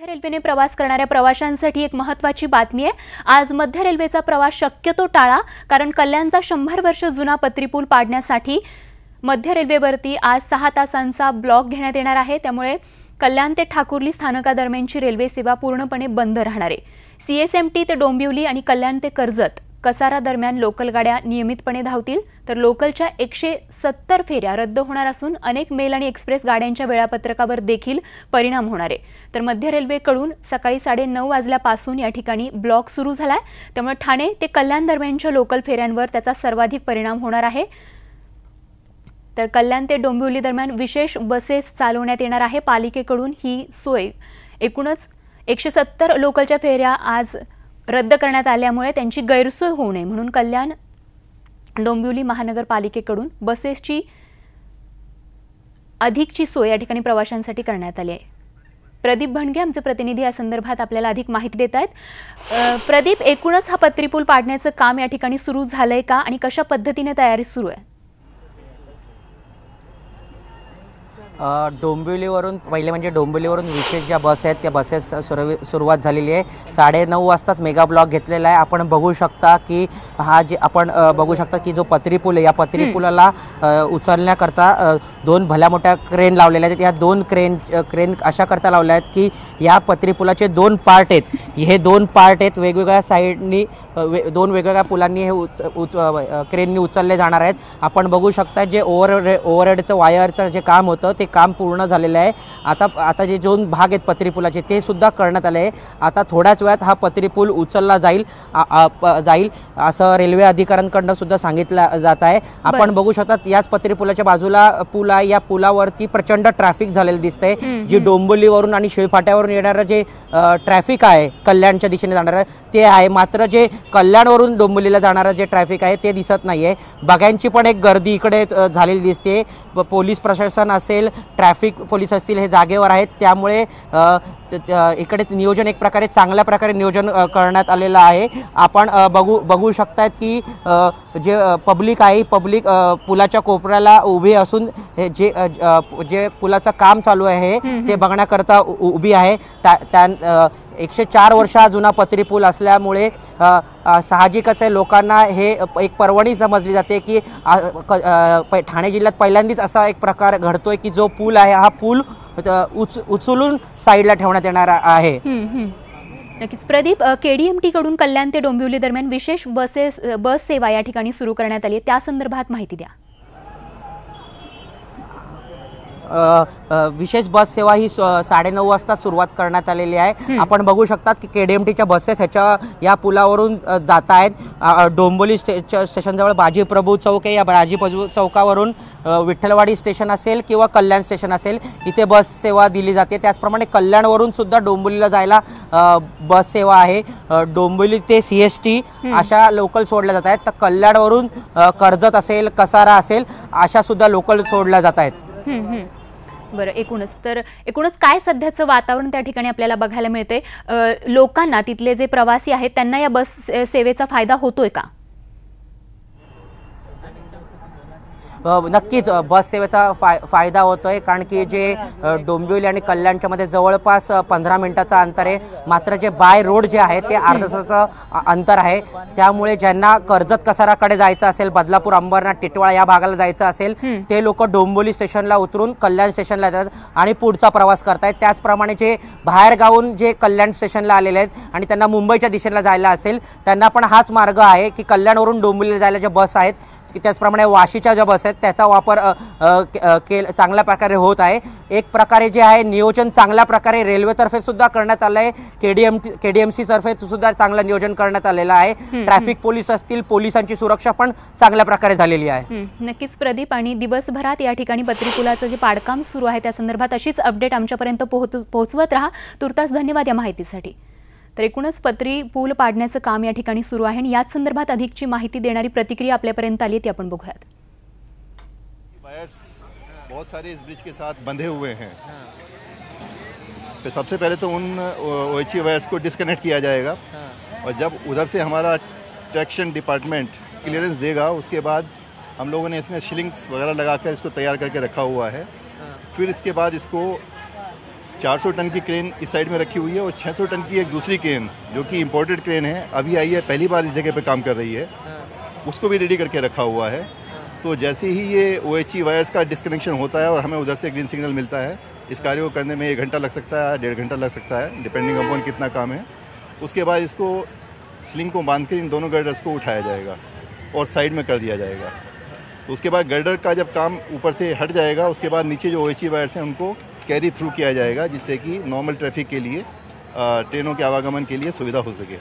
रेल्वेने प्रवास करणाऱ्या प्रवाशांसाठी एक महत्त्वाची बातमी आहे। आज मध्य रेल्वेचा प्रवास शक्यतो टाळा, कारण कल्याणचा 100 वर्ष जुना पत्रीपूल पाडण्यासाठी मध्य रेल्वेवरती आज 6 तासांचा ब्लॉक घेण्यात येणार आहे। त्यामुळे कल्याण ते ठाकुर्ली स्थानकादरम्यानची रेल्वे सेवा पूर्णपणे बंद राहणार आहे। सीएसएमटी ते डोंबिवली आणि कल्याण ते कर्जत कसारा दरम्यान लोकल गाड्या नियमितपणे धावतील, तर लोकलच्या 170 फेऱ्या रद्द होणार असून अनेक मेल आणि एक्सप्रेस गाड्यांच्या वेळापत्रकावर देखील परिणाम होणार आहे। तर मध्य रेल्वेकडून सकाळी 9:30 वाजल्यापासून या ठिकाणी ब्लॉक सुरू झालाय, त्यामुळे ठाणे ते कल्याण दरम्यानच्या लोकल फेऱ्यांवर त्याचा सर्वाधिक परिणाम होणार आहे। तर कल्याण ते डोंबिवली दरम्यान विशेष बसेस चालवण्यात येणार आहे। पालिकेकडून ही सोय एकूणच 170 लोकलच्या फेऱ्या आज रद्द करण्यात आल्यामुळे त्यांची गैरसोय होऊ नये म्हणून कल्याण डोंबिवली महानगरपालिकेकडून बसेसची अधिकची सोय या ठिकाणी प्रवाशांसाठी करण्यात आली आहे। प्रदीप भणगे आमचे प्रतिनिधी या संदर्भात आपल्याला अधिक माहिती देत आहेत। प्रदीप, एकूणच हा पत्रीपूल पाडण्याचं काम या ठिकाणी सुरू झालंय का आणि कशा पद्धतीने तयारी सुरू आहे? डोंबिवलीवरून पहिले म्हणजे डोंबिवलीवरून विशेष ज्या बस आहेत त्या बसेस सुरुवात झालेली आहे। 9:30 वाजताच मेगा ब्लॉक घेतलेला आहे। आपण बघू शकता की हा जे आपण बघू शकता की जो पत्रीपूल आहे, या पत्रीपुलाला उचलण्याकरता 2 भल्या मोठ्या क्रेन लावलेल्या आहेत। या 2 क्रेन अशा करता लावल्या आहेत की या पत्रीपुलाचे 2 पार्ट आहेत। हे 2 पार्ट आहेत, वेगवेगळ्या साईडनी 2 वेगवेगळ्या पुलांनी हे क्रेननी उचलले जाणार आहेत। आपण बघू शकता जे ओव्हरहेडचं वायरचं जे काम होतं ते काम पूर्ण झालेलं आहे। आता जे 2 भाग आहेत पत्रीपुलाचे ते सुद्धा करण्यात आले आहे। आता थोड्याच वेळात हा पत्रीपूल उचलला जाईल असं रेल्वे अधिकाऱ्यांकडून सुद्धा सांगितलं जात आहे। आपण बघू शकता याच पत्रीपुलाच्या बाजूला पूल आहे, या पुलावरती प्रचंड ट्रॅफिक झालेलं दिसतंय। जी डोंबिवलीवरून आणि शिळफाट्यावरून येणारं जे ट्रॅफिक आहे कल्याणच्या दिशेने जाणारं ते आहे, मात्र जे कल्याणवरून डोंबिवलीला जाणारं जे ट्रॅफिक आहे ते दिसत नाहीये। बघ्यांची पण एक गर्दी इकडे झालेली दिसते। पोलीस प्रशासन असेल, ट्रॅफिक पोलीस असतील, हे जागेवर आहेत। त्यामुळे इकडे नियोजन एक प्रकारे चांगल्या प्रकारे नियोजन करण्यात आलेलं आहे। आपण बघू शकतात की जे पब्लिक आहे, पब्लिक पुलाच्या कोपऱ्याला उभी असून जे पुलाचं काम चालू आहे ते बघण्याकरता उभी आहे। 104 वर्षा जुना पत्रीपूल असल्यामुळे साहजिकच आहे लोकांना हे एक पर्वणी समजली जाते की ठाणे जिल्ह्यात पहिल्यांदाच असा एक प्रकार घडतोय की जो पूल आहे हा पूल उचलून साईडला ठेवण्यात येणार आहे। नक्कीच प्रदीप, केडीएमटी कडून कल्याण ते डोंबिवली दरम्यान विशेष बस सेवा या ठिकाणी सुरू करण्यात आली, त्या संदर्भात माहिती द्या। विशेष बस सेवा ही 9:30 वाजता सुरुवात करण्यात आलेली आहे। आपण बघू शकतात की केडीएमटीच्या बसेस या पुलावरून जात आहेत। डोंबिवली स्टेशनजवळ बाजी प्रभू चौक आहे, या बाजी प्रभू चौकावरून विठ्ठलवाडी स्टेशन असेल किंवा कल्याण स्टेशन असेल, इथे बस सेवा दिली जाते। त्याचप्रमाणे कल्याणवरून सुद्धा डोंबिवलीला जायला बस सेवा आहे। डोंबिवली ते सीएसटी अशा लोकल सोडल्या जात आहेत, तर कल्याणवरून कर्जत असेल, कसारा असेल अशा सुद्धा लोकल सोडल्या जात आहेत। बरं, एकूणच काय सध्याचं वातावरण त्या ठिकाणी आपल्याला बघायला मिळते? लोकांना, तिथले जे प्रवासी आहेत त्यांना या बस सेवेचा फायदा होतोय का? नक्कीच बस सेवेचा फायदा होतोय, कारण की जे डोंबिवली आणि कल्याणच्या मध्ये जवळपास 15 मिनिटाचा अंतर आहे, मात्र जे बाय रोड जे आहे ते अर्धा तासाचं अंतर आहे। त्यामुळे ज्यांना कर्जत कसाराकडे जायचं असेल, बदलापूर, अंबरनाथ, टिटवाळा या भागाला जायचं असेल, ते लोक डोंबिवली स्टेशनला उतरून कल्याण स्टेशनला येतात आणि पुढचा प्रवास करतायत। त्याचप्रमाणे जे बाहेर गावून जे कल्याण स्टेशनला आलेले आहेत आणि त्यांना मुंबईच्या दिशेला जायला असेल, त्यांना पण हाच मार्ग आहे की कल्याणवरून डोंबिवलीला जायला ज्या बस आहेत, त्याचप्रमाणे वाशीच्या ज्या बस आहेत त्याचा वापर चांगल्या प्रकारे होत आहे। एक प्रकारे जे आहे नियोजन चांगल्या प्रकारे रेल्वेतर्फे सुद्धा करण्यात आलं आहे। केडीएमसी तर्फे सुद्धा चांगलं नियोजन करण्यात आलेलं आहे। ट्रॅफिक पोलीस असतील, पोलिसांची सुरक्षा पण चांगल्या प्रकारे झालेली आहे। नक्कीच प्रदीप, आणि दिवसभरात या ठिकाणी पत्रीपुलाचं जे पाडकाम सुरू आहे त्या संदर्भात अशीच अपडेट आमच्यापर्यंत पोहोचवत राहा। तुर्तास धन्यवाद या माहितीसाठी। तर एकूणच पत्रीपूल पाडण्याचं काम या ठिकाणी सुरू आहे आणि याच संदर्भात अधिकची माहिती देणारी प्रतिक्रिया आपल्यापर्यंत आली ती आपण बघूयात। वायर्स बहुत सारे इस ब्रिज के साथ बंधे हुए हैं, तो सबसे पहले तो उन ओएचई वायर्स को डिस्कनेक्ट किया जाएगा और जब उधर से हमारा ट्रैक्शन डिपार्टमेंट क्लियरेंस देगा उसके बाद हम लोगों ने इसमें शिलिंग्स वगैरह लगाकर इसको तैयार करके रखा हुआ है। फिर इसके बाद इसको 400 टन की क्रेन इस साइड में रखी हुई है और 600 टन की एक दूसरी क्रेन जो कि इम्पोर्टेड क्रेन है, अभी आई है, पहली बार इस जगह पे काम कर रही है, उसको भी रेडी करके रखा हुआ है। तो जैसे ही ये OHE वायर्स का डिस्कनेक्शन होता है और हमें उधर से ग्रीन सिग्नल मिलता है, इस कार्य को करने में 1 घंटा लग सकता है, 1.5 घंटा लग सकता है, डिपेंडिंग अपॉन कितना काम है। उसके बाद इसको स्लिंग को बांध कर इन दोनों गर्डर्स को उठाया जाएगा और साइड में कर दिया जाएगा। उसके बाद गर्डर का जब काम ऊपर से हट जाएगा, उसके बाद नीचे जो OHE वायर्स हैं उनको कैरी थ्रू किया जाएगा, जिससे कि नॉर्मल ट्रैफिक के लिए ट्रेनों के आवागमन के लिए सुविधा हो सके।